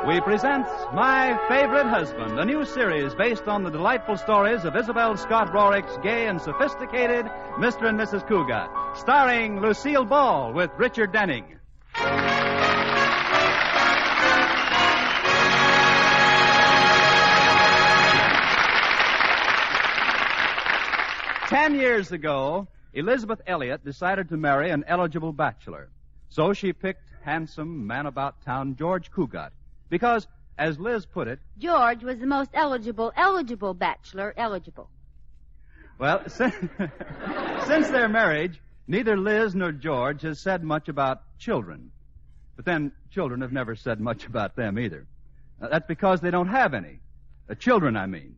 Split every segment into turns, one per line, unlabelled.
we present My Favorite Husband, a new series based on the delightful stories of Isabel Scott Rorick's gay and sophisticated Mr. and Mrs. Cougat, starring Lucille Ball with Richard Denning. 10 years ago, Elizabeth Elliot decided to marry an eligible bachelor. So she picked handsome, man-about-town George Cougat. Because, as Liz put it...
George was the most eligible bachelor eligible.
Well, since their marriage, neither Liz nor George has said much about children. But then, children have never said much about them either. That's because they don't have any. Children, I mean.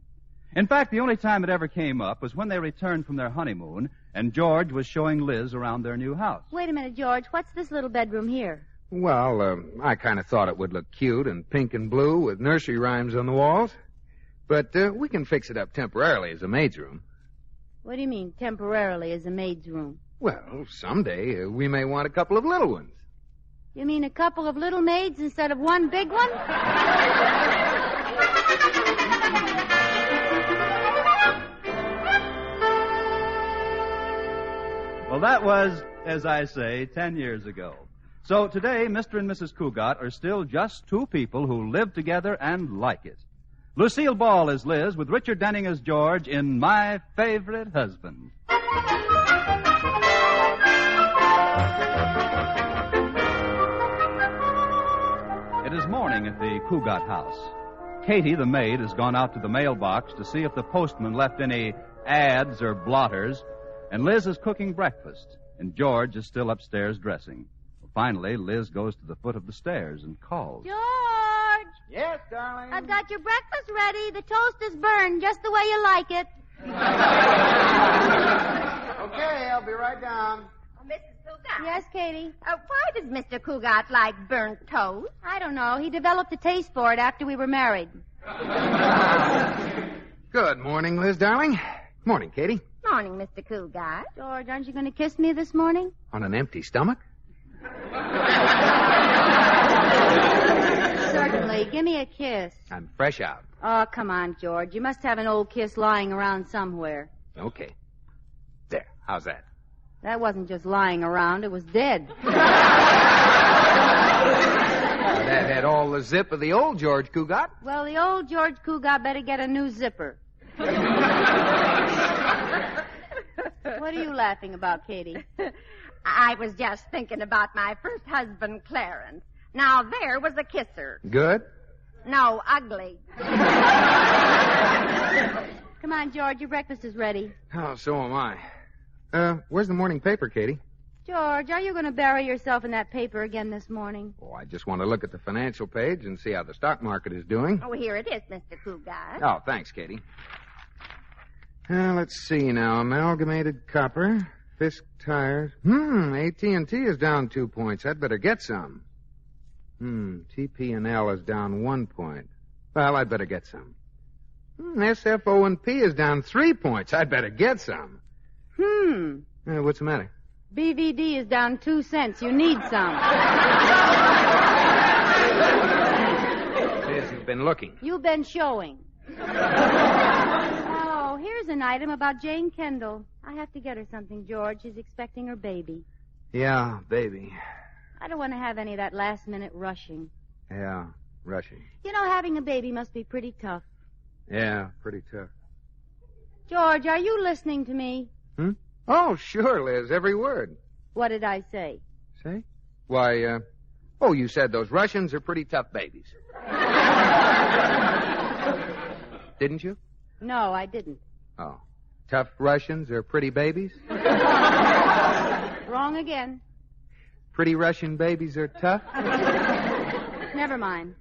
In fact, the only time it ever came up was when they returned from their honeymoon, and George was showing Liz around their new house.
Wait a minute, George. What's this little bedroom here?
Well, I kind of thought it would look cute and pink and blue with nursery rhymes on the walls. But we can fix it up temporarily as a maid's room.
What do you mean, temporarily as a maid's room?
Well, someday we may want a couple of little ones.
You mean a couple of little maids instead of one big one?
Well, that was, as I say, 10 years ago. So today, Mr. and Mrs. Cougat are still just two people who live together and like it. Lucille Ball is Liz, with Richard Denning as George in My Favorite Husband. It is morning at the Cougat house. Katy, the maid, has gone out to the mailbox to see if the postman left any ads or blotters, and Liz is cooking breakfast, and George is still upstairs dressing. Finally, Liz goes to the foot of the stairs and calls.
George!
Yes, darling?
I've got your breakfast ready. The toast is burned just the way you like it.
Okay, I'll be right down.
Oh, Mrs. Cougat.
Yes, Katy?
Why does Mr. Cougat like burnt toast?
I don't know. He developed a taste for it after we were married.
Good morning, Liz, darling. Morning, Katy.
Morning, Mr. Cougat.
George, aren't you going to kiss me this morning?
On an empty stomach?
Certainly. Give me a kiss.
I'm fresh out.
Oh, come on, George. You must have an old kiss lying around somewhere.
Okay. There. How's that?
That wasn't just lying around. It was dead.
That had all the zip of the old George Cougat.
Well, the old George Cougat better get a new zipper. What are you laughing about, Katy?
I was just thinking about my first husband, Clarence. Now, there was a kisser.
Good?
No, ugly.
Come on, George. Your breakfast is ready.
Oh, so am I. Where's the morning paper, Katy?
George, are you going to bury yourself in that paper again this morning?
Oh, I just want to look at the financial page and see how the stock market is doing.
Oh, here it is, Mr. Cougat.
Oh, thanks, Katy. Let's see now. Amalgamated copper, Fisk tires. AT&T is down 2 points. I'd better get some. TP&L is down 1 point. Well, I'd better get some. SFO&P is down 3 points. I'd better get some. What's the matter?
BVD is down 2 cents. You need some.
Liz has been looking.
You've been showing. Oh, here's an item about Jane Kendall. I have to get her something, George. She's expecting her baby.
Yeah, baby.
I don't want to have any of that last-minute rushing.
Yeah, rushing.
You know, having a baby must be pretty tough.
Yeah, pretty tough.
George, are you listening to me?
Oh, sure, Liz, every word.
What did I say?
Say? Why, you said those Russians are pretty tough babies. Didn't you?
No, I didn't.
Oh. Tough Russians are pretty babies?
Wrong again.
Pretty Russian babies are tough?
Never mind.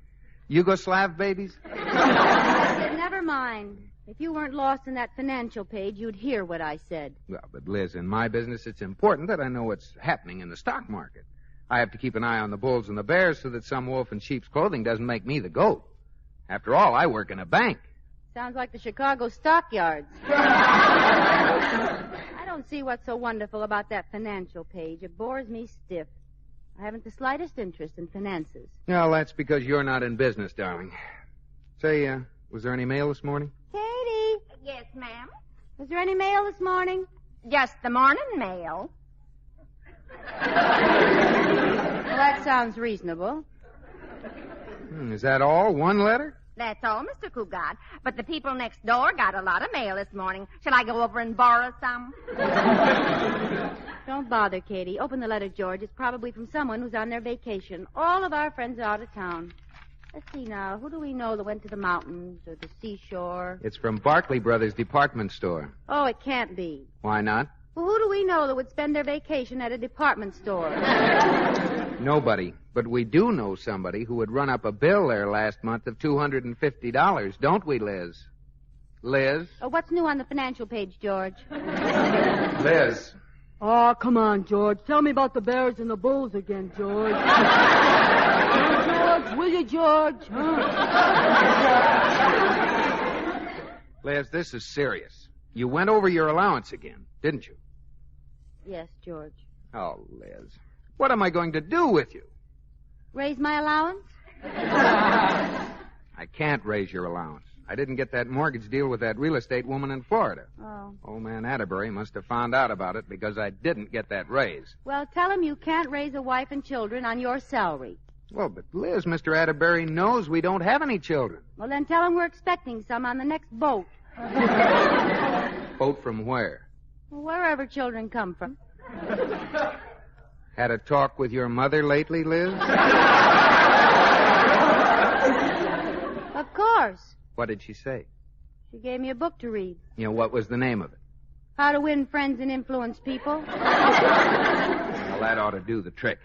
Yugoslav babies?
I said, never mind. If you weren't lost in that financial page, you'd hear what I said.
Well, but Liz, in my business, it's important that I know what's happening in the stock market. I have to keep an eye on the bulls and the bears so that some wolf in sheep's clothing doesn't make me the goat. After all, I work in a bank.
Sounds like the Chicago stockyards. I don't see what's so wonderful about that financial page. It bores me stiff. I haven't the slightest interest in finances.
Well, that's because you're not in business, darling. Say, was there any mail this morning?
Katy!
Yes, ma'am.
Was there any mail this morning?
Just the morning mail.
Well, that sounds reasonable.
Is that all? One letter?
That's all, Mr. Cougat. But the people next door got a lot of mail this morning. Shall I go over and borrow some?
Don't bother, Katy. Open the letter, George. It's probably from someone who's on their vacation. All of our friends are out of town. Let's see now. Who do we know that went to the mountains or the seashore?
It's from Barclay Brothers Department Store.
Oh, it can't be.
Why not?
Well, who do we know that would spend their vacation at a department store?
Nobody. But we do know somebody who would run up a bill there last month of $250, don't we, Liz? Liz?
Oh, what's new on the financial page, George?
Liz.
Oh, come on, George. Tell me about the Bears and the Bulls again, George. George, will you, George? Huh?
Liz, this is serious. You went over your allowance again, didn't you?
Yes, George.
Oh, Liz. What am I going to do with you?
Raise my allowance?
I can't raise your allowance. I didn't get that mortgage deal with that real estate woman in Florida.
Oh.
Old man Atterbury must have found out about it because I didn't get that raise.
Well, tell him you can't raise a wife and children on your salary.
Well, but Liz, Mr. Atterbury knows we don't have any children.
Well, then tell him we're expecting some on the next boat.
Boat from where?
Well, wherever children come from.
Had a talk with your mother lately, Liz?
Of course.
What did she say?
She gave me a book to read.
You know, what was the name of it?
How to Win Friends and Influence People.
Well, that ought to do the trick.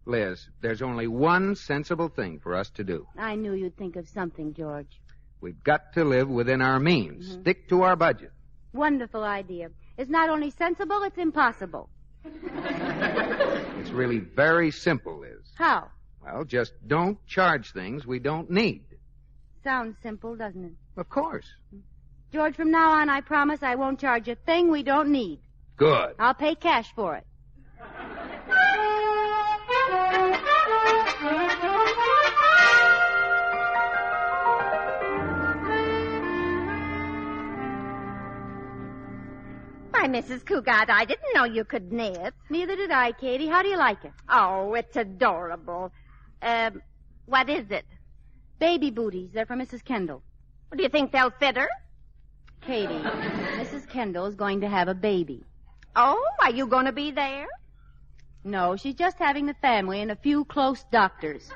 Liz, there's only one sensible thing for us to do.
I knew you'd think of something, George.
We've got to live within our means.
Mm-hmm.
Stick to our budget.
Wonderful idea. It's not only sensible, it's impossible.
It's really very simple, Liz.
How?
Well, just don't charge things we don't need.
Sounds simple, doesn't it?
Of course.
George, from now on, I promise I won't charge a thing we don't need.
Good.
I'll pay cash for it.
Why, Mrs. Cougat, I didn't know you could knit.
Neither did I, Katy. How do you like it?
Oh, it's adorable. What is it?
Baby booties. They're for Mrs. Kendall.
Do you think they'll fit her?
Katy, Mrs. Kendall is going to have a baby.
Oh, are you going to be there?
No, she's just having the family and a few close doctors.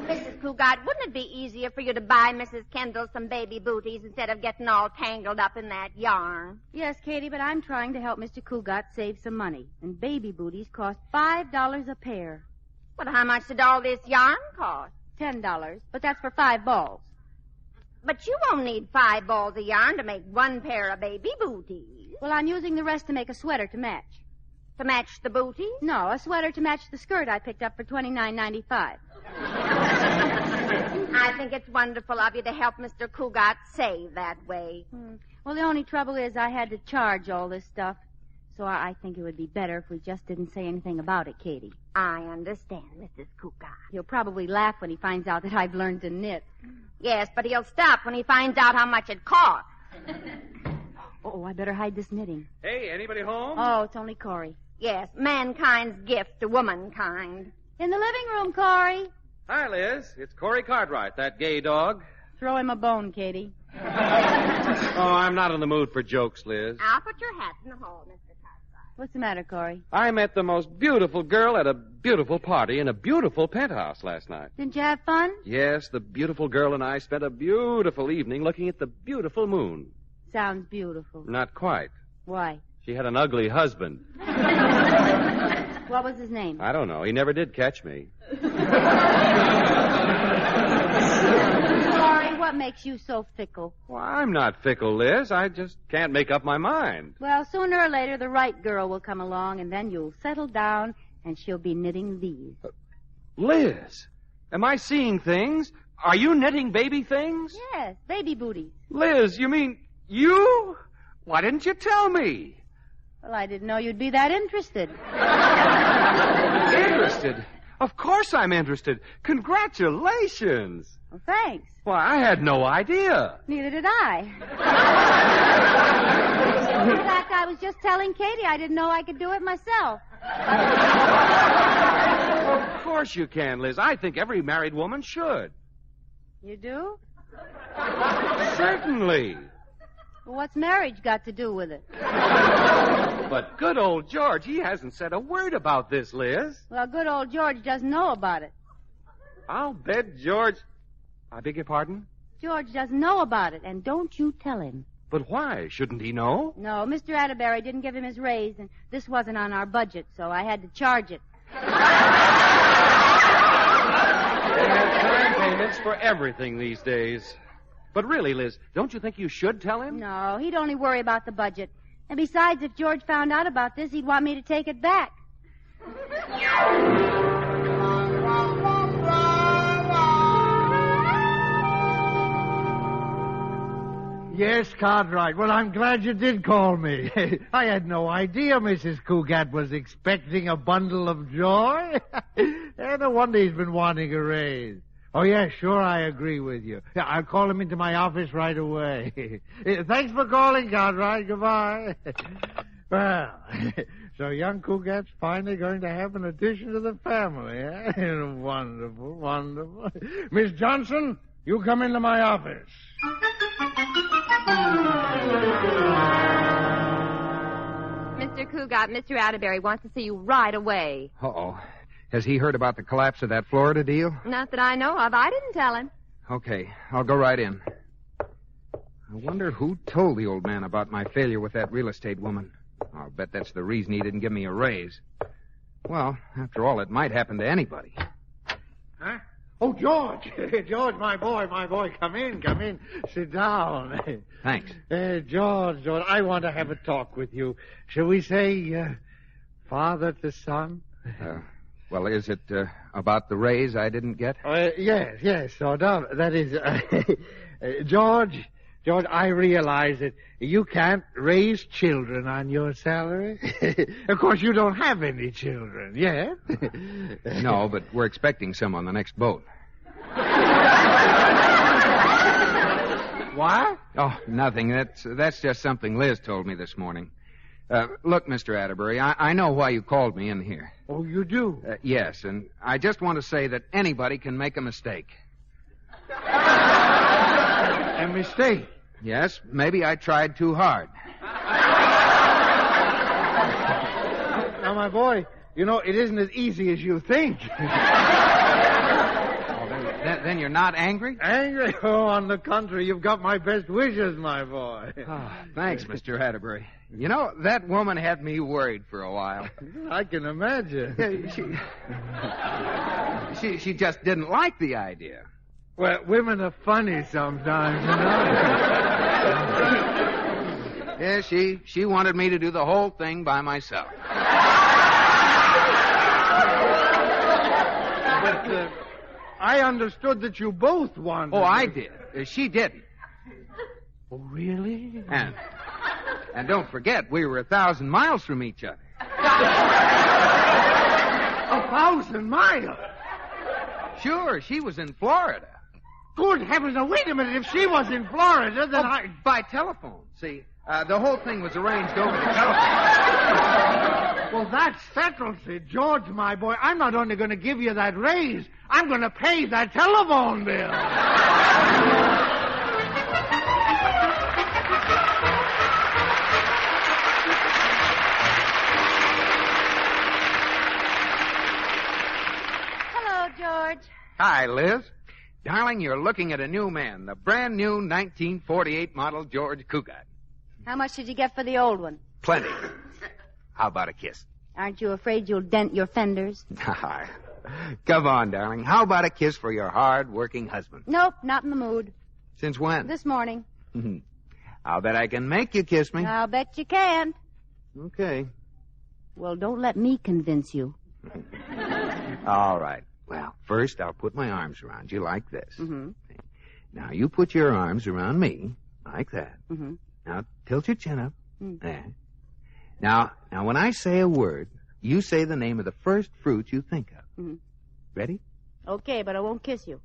Mrs. Cougat, wouldn't it be easier for you to buy Mrs. Kendall some baby booties instead of getting all tangled up in that yarn?
Yes, Katy, but I'm trying to help Mr. Cougat save some money. And baby booties cost $5 a pair.
Well, how much did all this yarn cost?
$10, but that's for 5 balls.
But you won't need 5 balls of yarn to make one pair of baby booties.
Well, I'm using the rest to make a sweater to match.
To match the booties?
No, a sweater to match the skirt I picked up for $29.95.
I think it's wonderful of you to help Mr. Cougat save that way.
Well, the only trouble is I had to charge all this stuff. So I think it would be better if we just didn't say anything about it, Katy.
I understand, Mrs. Cougat.
He'll probably laugh when he finds out that I've learned to knit.
Yes, but he'll stop when he finds out how much it costs.
Oh, I better hide this knitting.
Hey, anybody home?
Oh, it's only Corey.
Yes, mankind's gift to womankind.
In the living room, Corey.
Hi, Liz. It's Corey Cartwright, that gay dog.
Throw him a bone, Katy.
Oh, I'm not in the mood for jokes, Liz.
I'll put your hat in the hall, Mr. Cartwright.
What's the matter, Corey?
I met the most beautiful girl at a beautiful party in a beautiful penthouse last night.
Didn't you have fun?
Yes, the beautiful girl and I spent a beautiful evening looking at the beautiful moon.
Sounds beautiful.
Not quite.
Why?
She had an ugly husband.
What was his name?
I don't know. He never did catch me.
Corey, what makes you so fickle?
Well, I'm not fickle, Liz. I just can't make up my mind.
Well, sooner or later, the right girl will come along, and then you'll settle down, and she'll be knitting these.
Liz, am I seeing things? Are you knitting baby things?
Yes, baby booties.
Liz, you mean you? Why didn't you tell me?
Well, I didn't know you'd be that interested.
Interested? Of course I'm interested. Congratulations.
Well, thanks.
Why, I had no idea.
Neither did I. In fact, I was just telling Katy I didn't know I could do it myself.
Of course you can, Liz. I think every married woman should.
You do?
Certainly.
Well, what's marriage got to do with it?
But good old George, he hasn't said a word about this, Liz.
Well, good old George doesn't know about it.
I'll bet George... I beg your pardon?
George doesn't know about it, and don't you tell him.
But why? Shouldn't he know?
No, Mr. Atterbury didn't give him his raise, and this wasn't on our budget, so I had to charge it.
They have time payments for everything these days. But really, Liz, don't you think you should tell him?
No, he'd only worry about the budget. And besides, if George found out about this, he'd want me to take it back.
Yes, Cartwright. Well, I'm glad you did call me. I had no idea Mrs. Cougat was expecting a bundle of joy. No wonder he's been wanting a raise. Oh, yeah, sure, I agree with you. Yeah, I'll call him into my office right away. Thanks for calling, Cartwright. Goodbye. Well, so young Cougat's finally going to have an addition to the family, eh? Wonderful, wonderful. Miss Johnson, you come into my office.
Mr. Cougat, Mr. Atterbury wants to see you right away.
Uh-oh. Has he heard about the collapse of that Florida deal?
Not that I know of. I didn't tell him.
Okay, I'll go right in. I wonder who told the old man about my failure with that real estate woman. I'll bet that's the reason he didn't give me a raise. Well, after all, it might happen to anybody.
Huh? Oh, George. George, my boy, come in. Sit down.
Thanks.
George, I want to have a talk with you. Shall we say, father to son?
Well, is it about the raise I didn't get?
Yes, sort of. That is, George, I realize that you can't raise children on your salary. Of course, you don't have any children yet.
No, but we're expecting some on the next boat.
What?
Oh, nothing. That's just something Liz told me this morning. Look, Mr. Atterbury, I know why you called me in here.
Oh, you do?
Yes, and I just want to say that anybody can make a mistake.
A mistake?
Yes, maybe I tried too hard.
Now, my boy, you know, it isn't as easy as you think.
Then you're not angry?
Angry? Oh, on the contrary, you've got my best wishes, my boy.
Oh, thanks, Mr. Atterbury. You know, that woman had me worried for a while.
I can imagine.
She just didn't like the idea.
Well, women are funny sometimes, you know.
Yeah, she wanted me to do the whole thing by myself.
But I understood that you both wanted.
Oh, I did. She didn't.
Oh, really?
And don't forget, we were 1,000 miles from each other.
1,000 miles?
Sure, she was in Florida.
Good heavens, now wait a minute. If she was in Florida, then
by telephone. See, the whole thing was arranged over the telephone.
Well, that settles it. George, my boy, I'm not only going to give you that raise, I'm going to pay that telephone bill.
Hello, George.
Hi, Liz. Darling, you're looking at a new man, the brand new 1948 model George Cougat.
How much did you get for the old one?
Plenty. How about a kiss?
Aren't you afraid you'll dent your fenders?
Come on, darling. How about a kiss for your hard-working husband?
Nope, not in the mood.
Since when?
This morning.
I'll bet I can make you kiss me.
I'll bet you can.
Okay.
Well, don't let me convince you.
All right. Well, first I'll put my arms around you like this.
Mm-hmm.
Now, you put your arms around me like that.
Mm-hmm.
Now, tilt your chin up.
Mm.
There. Now, when I say a word, you say the name of the first fruit you think of.
Mm-hmm.
Ready?
Okay, but I won't kiss you.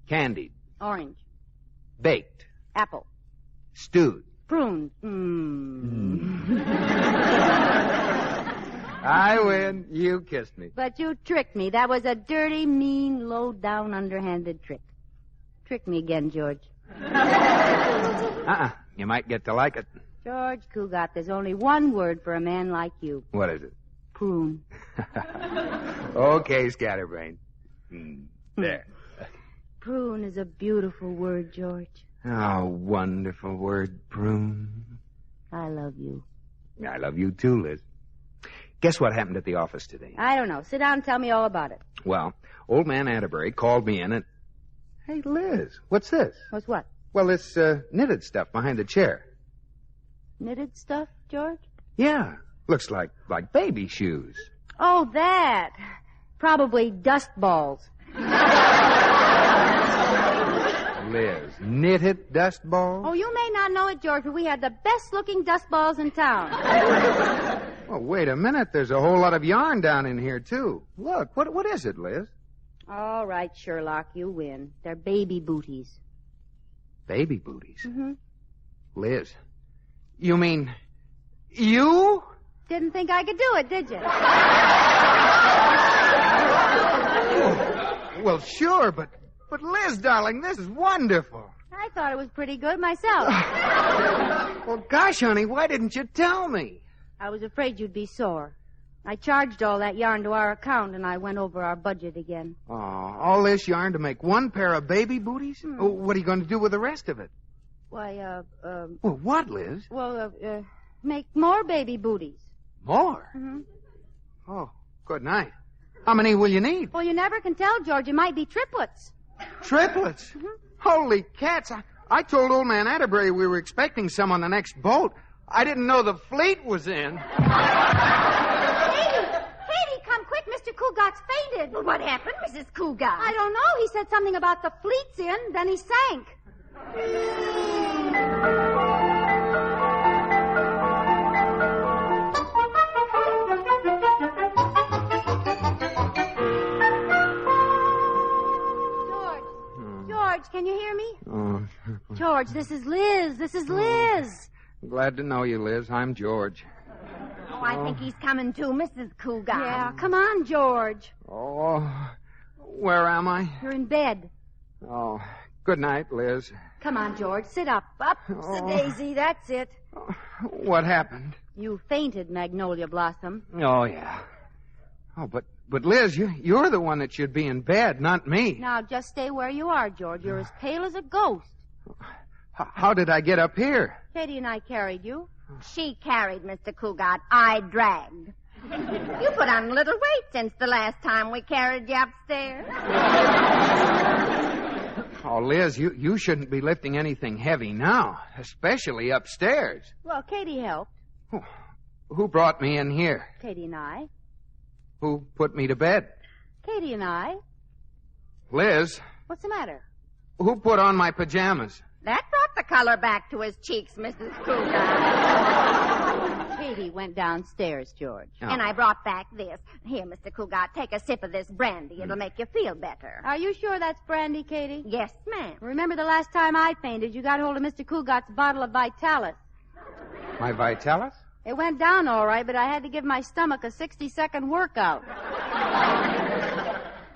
Candied.
Orange.
Baked.
Apple.
Stewed.
Prunes.
I win. You kissed me.
But you tricked me. That was a dirty, mean, low-down, underhanded trick. Trick me again, George.
You might get to like it.
George Cougat, there's only one word for a man like you.
What is it?
Prune.
Okay, scatterbrain. There.
Prune is a beautiful word, George.
Oh, wonderful word, prune.
I love you.
I love you too, Liz. Guess what happened at the office today?
I don't know. Sit down and tell me all about it.
Well, old man Atterbury called me in and... Hey, Liz, what's this?
What's what?
Well, this knitted stuff behind the chair.
Knitted stuff, George?
Yeah. Looks like baby shoes.
Oh, that. Probably dust balls.
Liz, knitted dust balls?
Oh, you may not know it, George, but we had the best-looking dust balls in town.
Well, wait a minute. There's a whole lot of yarn down in here, too. Look, what is it, Liz?
All right, Sherlock, you win. They're baby booties.
Baby booties?
Mm-hmm.
Liz, you mean you?
Didn't think I could do it, did you?
Well, sure, but Liz, darling, this is wonderful.
I thought it was pretty good myself.
Well, gosh, honey, why didn't you tell me?
I was afraid you'd be sore. I charged all that yarn to our account, and I went over our budget again.
Oh, all this yarn to make one pair of baby booties? Oh, what are you going to do with the rest of it?
Why,
Well, what, Liz?
Well, make more baby booties.
More?
Mm-hmm.
Oh, good night. How many will you need?
Well, you never can tell, George. It might be triplets.
Triplets?
Mm-hmm.
Holy cats. I told old man Atterbury we were expecting some on the next boat. I didn't know the fleet was in.
Katy, come quick. Mr. Cougat's fainted.
Well, what happened, Mrs. Cougat?
I don't know. He said something about the fleet's in, then he sank. George, can you hear me?
Oh.
George, this is Liz. This is Liz.
Glad to know you, Liz. I'm George.
Oh, I think he's coming too, Mrs. Cougat.
Yeah, come on, George.
Oh, where am I?
You're in bed.
Oh, good night, Liz.
Come on, George. Sit up. Up, Daisy. That's it.
What happened?
You fainted, Magnolia Blossom.
Oh, yeah. Oh, but Liz, you're the one that should be in bed, not me.
Now, just stay where you are, George. You're as pale as a ghost.
How did I get up here?
Katy and I carried you.
She carried, Mr. Cougat. I dragged. You put on a little weight since the last time we carried you upstairs.
Oh, Liz, you shouldn't be lifting anything heavy now, especially upstairs.
Well, Katy helped.
Who brought me in here?
Katy and I.
Who put me to bed?
Katy and I.
Liz.
What's the matter?
Who put on my pajamas?
That brought the color back to his cheeks, Mrs. Cougat.
Katy went downstairs, George.
Oh.
And I brought back this. Here, Mr. Cougat, take a sip of this brandy. It'll make you feel better.
Are you sure that's brandy, Katy?
Yes, ma'am.
Remember the last time I fainted, you got hold of Mr. Cougat's bottle of Vitalis.
My Vitalis?
It went down all right, but I had to give my stomach a 60-second workout.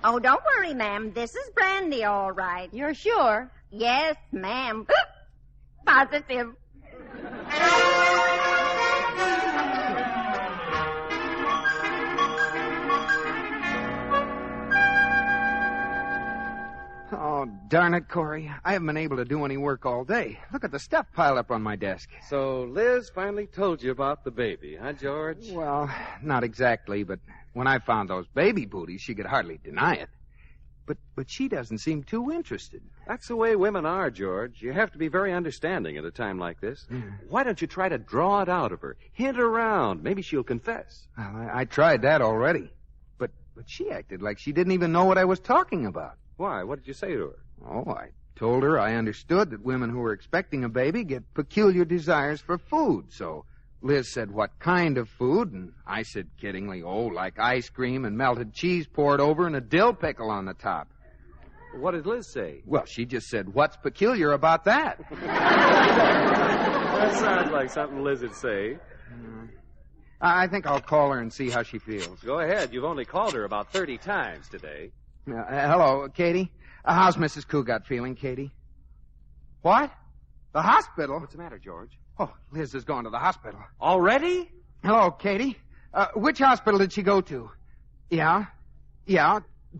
Oh, don't worry, ma'am. This is brandy, all right.
You're sure?
Yes, ma'am. Positive.
Oh, darn it, Corey. I haven't been able to do any work all day. Look at the stuff piled up on my desk.
So Liz finally told you about the baby, huh, George?
Well, not exactly, but when I found those baby booties, she could hardly deny it. But she doesn't seem too interested.
That's the way women are, George. You have to be very understanding at a time like this. Why don't you try to draw it out of her? Hint around. Maybe she'll confess.
Well, I tried that already. But she acted like she didn't even know what I was talking about.
Why? What did you say to her?
Oh, I told her I understood that women who were expecting a baby get peculiar desires for food, so Liz said, what kind of food? And I said kiddingly, oh, like ice cream and melted cheese poured over and a dill pickle on the top.
What did Liz say?
Well, she just said, what's peculiar about that?
That sounds like something Liz would say.
I think I'll call her and see how she feels.
Go ahead. You've only called her about 30 times today.
Hello, Katy. How's Mrs. Cougat feeling, Katy? What? The hospital?
What's the matter, George?
Oh, Liz is going to the hospital.
Already?
Hello, Katy. Which hospital did she go to? Yeah?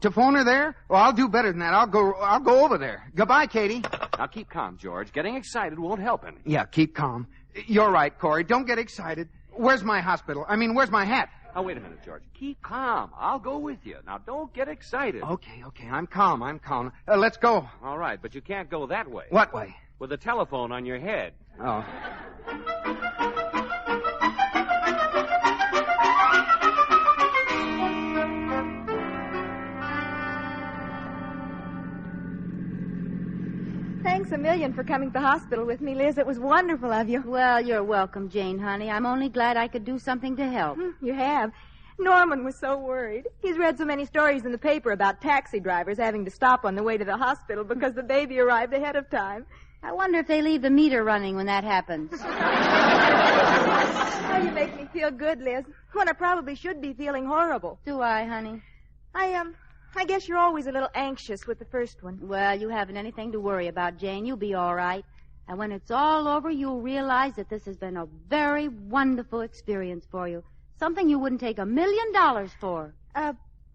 To phone her there? Well, I'll do better than that. I'll go over there. Goodbye, Katy.
Now keep calm, George. Getting excited won't help any.
Yeah, keep calm. You're right, Corey. Don't get excited. Where's my hospital? Where's my hat?
Now, wait a minute, George. Keep calm. I'll go with you. Now, don't get excited.
Okay. I'm calm. Let's go.
All right, but you can't go that way.
What way?
With the telephone on your head.
Oh.
Thanks a million for coming to the hospital with me, Liz. It was wonderful of you.
Well, you're welcome, Jane, honey. I'm only glad I could do something to help.
You have. Norman was so worried. He's read so many stories in the paper about taxi drivers having to stop on the way to the hospital because the baby arrived ahead of time.
I wonder if they leave the meter running when that happens.
Oh, you make me feel good, Liz, when I probably should be feeling horrible.
Do I, honey?
I guess you're always a little anxious with the first one.
Well, you haven't anything to worry about, Jane. You'll be all right. And when it's all over, you'll realize that this has been a very wonderful experience for you. Something you wouldn't take $1 million for.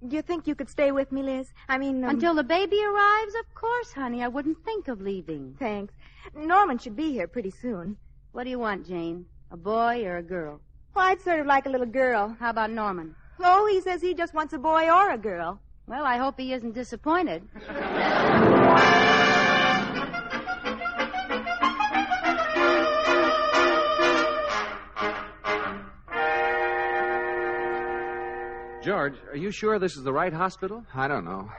Do you think you could stay with me, Liz?
Until the baby arrives? Of course, honey. I wouldn't think of leaving.
Thanks. Norman should be here pretty soon.
What do you want, Jane? A boy or a girl?
Well, I'd sort of like a little girl.
How about Norman?
Oh, he says he just wants a boy or a girl.
Well, I hope he isn't disappointed.
George, are you sure this is the right hospital?
I don't know.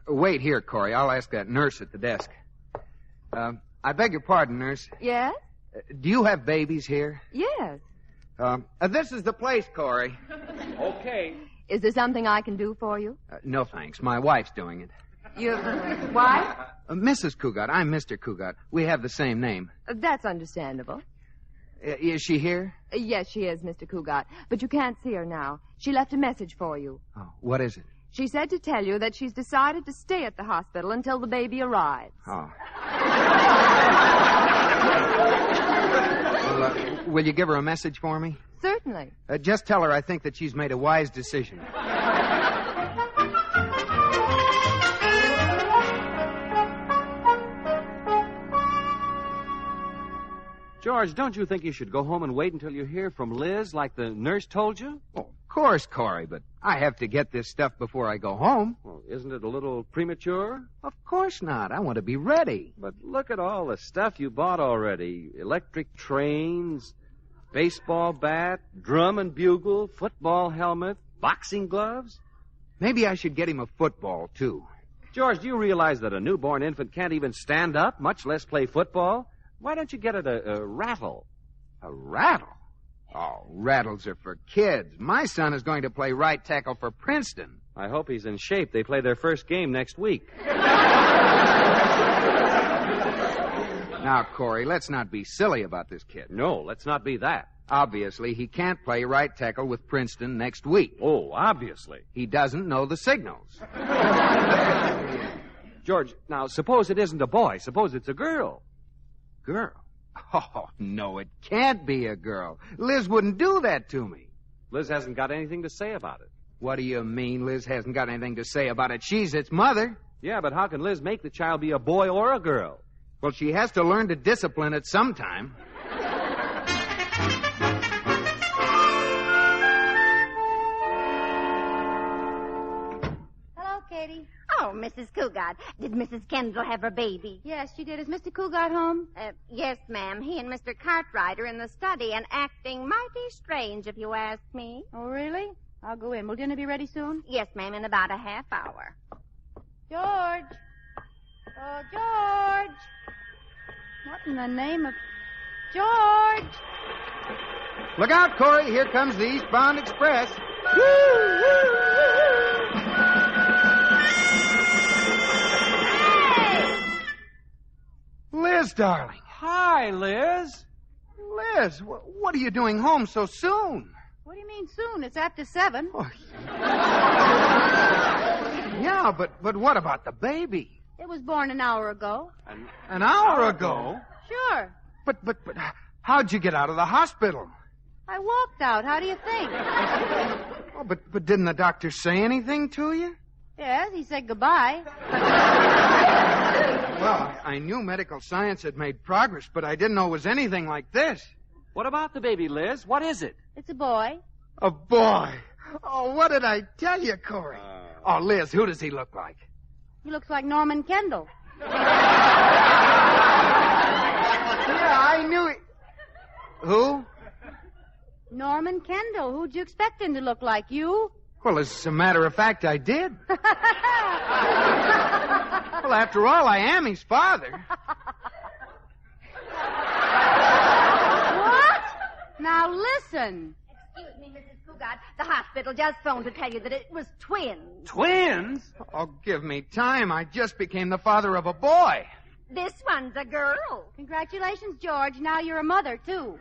Wait here, Corey. I'll ask that nurse at the desk. I beg your pardon, nurse.
Yes?
Do you have babies here?
Yes.
This is the place, Corey.
Okay.
Is there something I can do for you?
No, thanks. My wife's doing it.
Your wife?
Mrs. Cougat. I'm Mr. Cougat. We have the same name.
That's understandable.
Is she here?
Yes, she is, Mr. Cougat. But you can't see her now. She left a message for you.
Oh, what is it?
She said to tell you that she's decided to stay at the hospital until the baby arrives.
Oh. Well, will you give her a message for me?
Certainly.
Just tell her I think that she's made a wise decision.
George, don't you think you should go home and wait until you hear from Liz like the nurse told you?
Oh, of course, Corey, but I have to get this stuff before I go home.
Well, isn't it a little premature?
Of course not. I want to be ready.
But look at all the stuff you bought already. Electric trains, baseball bat, drum and bugle, football helmet, boxing gloves.
Maybe I should get him a football, too.
George, do you realize that a newborn infant can't even stand up, much less play football? Why don't you get it a rattle?
A rattle? Oh, rattles are for kids. My son is going to play right tackle for Princeton.
I hope he's in shape. They play their first game next week.
Now, Corey, let's not be silly about this kid.
No, let's not be that.
Obviously, he can't play right tackle with Princeton next week.
Oh, obviously.
He doesn't know the signals.
George, now, suppose it isn't a boy. Suppose it's a girl.
Girl? Oh, no, it can't be a girl. Liz wouldn't do that to me.
Liz hasn't got anything to say about it.
What do you mean Liz hasn't got anything to say about it? She's its mother.
Yeah, but how can Liz make the child be a boy or a girl?
Well, she has to learn to discipline it sometime.
Hello, Katy.
Oh, Mrs. Cougat. Did Mrs. Kendall have her baby?
Yes, she did. Is Mr. Cougat home?
Yes, ma'am. He and Mr. Cartwright are in the study and acting mighty strange, if you ask me.
Oh, really? I'll go in. Will dinner be ready soon?
Yes, ma'am, in about a half hour.
George. Oh, George. What in the name of... George!
Look out, Corey. Here comes the eastbound express. Liz, darling.
Hi, Liz.
Liz, what are you doing home so soon?
What do you mean soon? It's after 7.
Oh. Yeah, but what about the baby?
It was born an hour ago.
An hour ago?
Sure.
But how'd you get out of the hospital?
I walked out. How do you think?
Oh, but didn't the doctor say anything to you?
Yes, he said goodbye.
Well, I knew medical science had made progress, but I didn't know it was anything like this.
What about the baby, Liz? What is it?
It's a boy.
A boy? Oh, what did I tell you, Corey? Oh, Liz, who does he look like?
He looks like Norman Kendall.
Yeah, I knew it. Who?
Norman Kendall. Who'd you expect him to look like? You?
Well, as a matter of fact, I did. Well, after all, I am his father.
What? Now listen.
Excuse me, Mrs. Cougat. The hospital just phoned to tell you that it was twins.
Twins?
Oh, give me time. I just became the father of a boy.
This one's a girl.
Congratulations, George. Now you're a mother, too.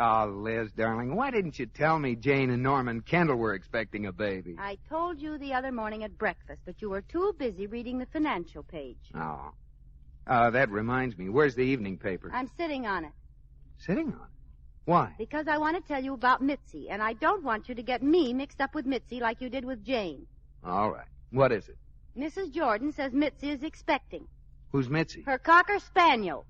Oh, Liz, darling, why didn't you tell me Jane and Norman Kendall were expecting a baby?
I told you the other morning at breakfast, but you were too busy reading the financial page.
Oh. That reminds me. Where's the evening paper?
I'm sitting on it.
Sitting on it? Why?
Because I want to tell you about Mitzi, and I don't want you to get me mixed up with Mitzi like you did with Jane.
All right. What is it?
Mrs. Jordan says Mitzi is expecting.
Who's Mitzi?
Her Cocker Spaniel.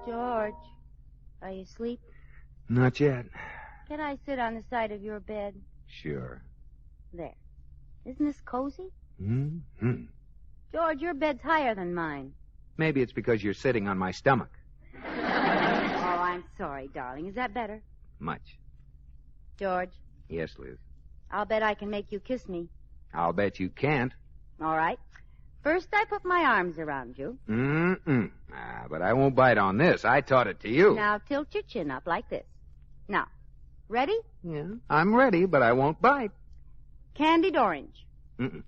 George, are you asleep?
Not yet.
Can I sit on the side of your bed?
Sure.
There. Isn't this cozy?
Mm-hmm.
George, your bed's higher than mine.
Maybe it's because you're sitting on my stomach.
Oh, I'm sorry, darling. Is that better?
Much.
George,
Yes, Liz.
I'll bet I can make you kiss me.
I'll bet you can't.
All right. First, I put my arms around you.
Mm-mm. But I won't bite on this. I taught it to you.
Now, tilt your chin up like this. Now, ready?
Yeah, I'm ready, but I won't bite.
Candied orange.
Mm-mm.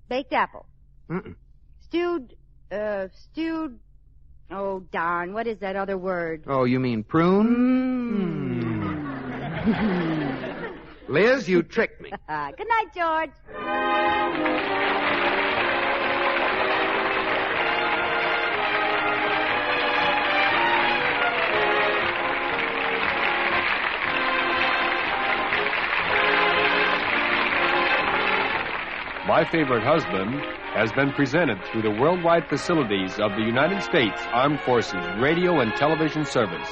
Baked apple.
Mm-mm.
Stewed... Oh, darn. What is that other word?
Oh, you mean prune? Liz, you tricked me.
Good night, George.
My Favorite Husband has been presented through the worldwide facilities of the United States Armed Forces Radio and Television Service.